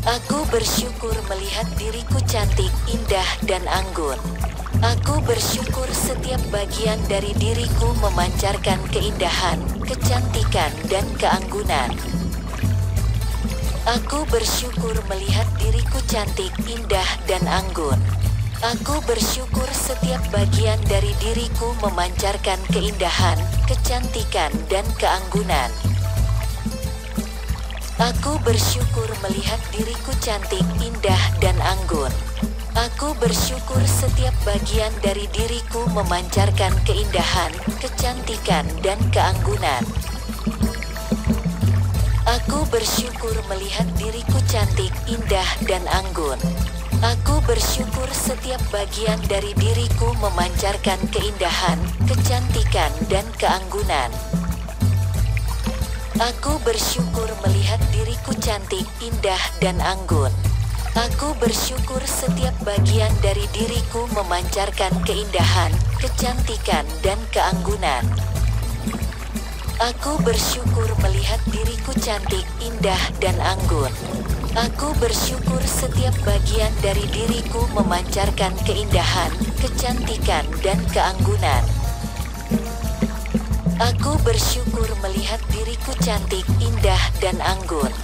Aku bersyukur melihat diriku cantik, indah, dan anggun. Aku bersyukur setiap bagian dari diriku memancarkan keindahan, kecantikan, dan keanggunan. Aku bersyukur melihat diriku cantik, indah, dan anggun. Aku bersyukur setiap bagian dari diriku memancarkan keindahan, kecantikan, dan keanggunan. Aku bersyukur melihat diriku cantik, indah, dan anggun. Aku bersyukur setiap bagian dari diriku memancarkan keindahan, kecantikan, dan keanggunan. Aku bersyukur melihat diriku cantik, indah, dan anggun. Aku bersyukur setiap bagian dari diriku memancarkan keindahan, kecantikan, dan keanggunan. Aku bersyukur melihat diriku cantik, indah, dan anggun. Aku bersyukur setiap bagian dari diriku memancarkan keindahan, kecantikan, dan keanggunan. Aku bersyukur melihat diriku cantik, indah, dan anggun. Aku bersyukur setiap bagian dari diriku memancarkan keindahan, kecantikan, dan keanggunan. Aku bersyukur melihat diriku cantik, indah, dan anggun.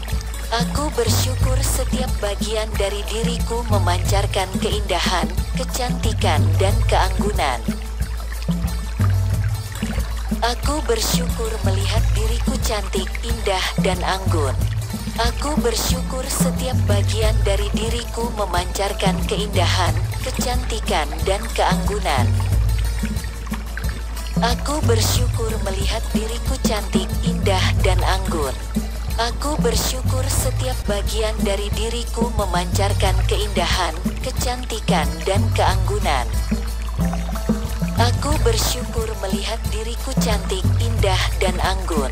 Aku bersyukur setiap bagian dari diriku memancarkan keindahan, kecantikan, dan keanggunan. Aku bersyukur melihat diriku cantik, indah, dan anggun. Aku bersyukur setiap bagian dari diriku memancarkan keindahan, kecantikan, dan keanggunan. Aku bersyukur melihat diriku cantik, indah, dan anggun. Aku bersyukur setiap bagian dari diriku memancarkan keindahan, kecantikan, dan keanggunan. Aku bersyukur melihat diriku cantik, indah, dan anggun.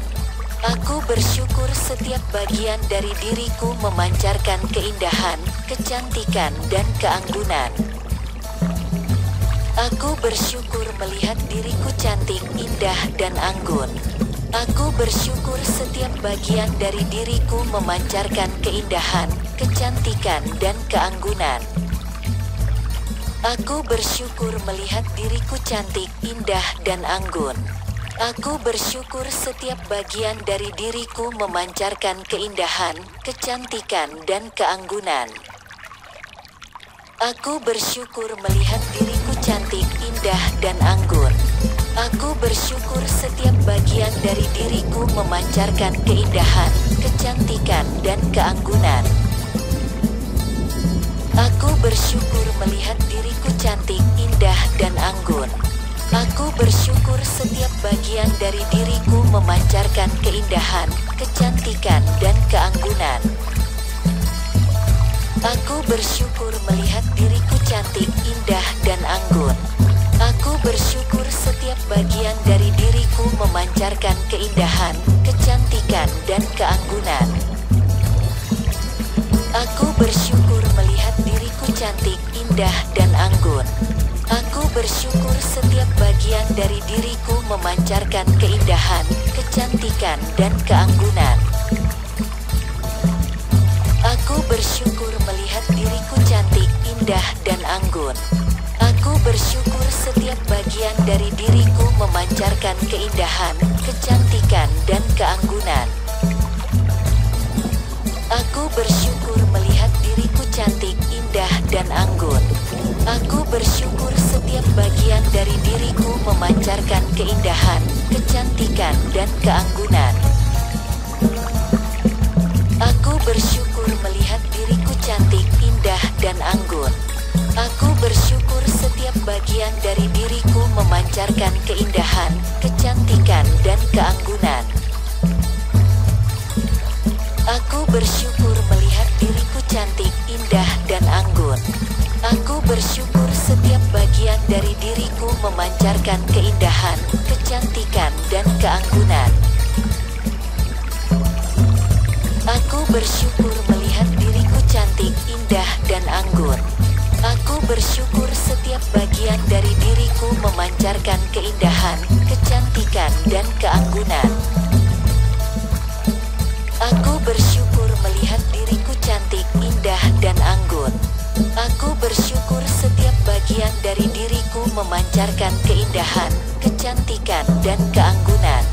Aku bersyukur setiap bagian dari diriku memancarkan keindahan, kecantikan, dan keanggunan. Aku bersyukur melihat diriku cantik, indah, dan anggun. Aku bersyukur setiap bagian dari diriku memancarkan keindahan, kecantikan, dan keanggunan. Aku bersyukur melihat diriku cantik, indah, dan anggun. Aku bersyukur setiap bagian dari diriku memancarkan keindahan, kecantikan, dan keanggunan. Aku bersyukur melihat diriku cantik, indah, dan anggun. Aku bersyukur setiap bagian dari diriku memancarkan keindahan, kecantikan, dan keanggunan. Aku bersyukur melihat diriku cantik, indah, dan anggun. Aku bersyukur setiap bagian dari diriku memancarkan keindahan, kecantikan, dan keanggunan. Aku bersyukur melihat diriku cantik, indah, dan anggun. Aku bersyukur setiap bagian dari diriku memancarkan keindahan, kecantikan, dan keanggunan. Aku bersyukur melihat diriku cantik, indah, dan anggun. Aku bersyukur setiap bagian dari diriku memancarkan keindahan, kecantikan, dan keanggunan. Aku bersyukur melihat diriku cantik, indah, dan anggun. Aku bersyukur setiap bagian dari diriku memancarkan keindahan, kecantikan, dan keanggunan. Aku bersyukur melihat diriku cantik, indah, dan anggun. Aku bersyukur setiap bagian dari diriku memancarkan keindahan, kecantikan, dan keanggunan. Aku bersyukur melihat diriku cantik, indah, dan anggun. Aku bersyukur setiap bagian dari diriku memancarkan keindahan, kecantikan, dan keanggunan. Aku bersyukur melihat diriku cantik, indah, dan anggun. Aku bersyukur setiap bagian dari diriku memancarkan keindahan, kecantikan, dan keanggunan. Aku bersyukur melihat diriku cantik, indah, dan anggun. Aku bersyukur setiap bagian dari diriku memancarkan keindahan, kecantikan, dan keanggunan. Aku bersyukur melihat diriku cantik, indah dan anggun. Aku bersyukur setiap bagian dari diriku memancarkan keindahan, kecantikan dan keanggunan.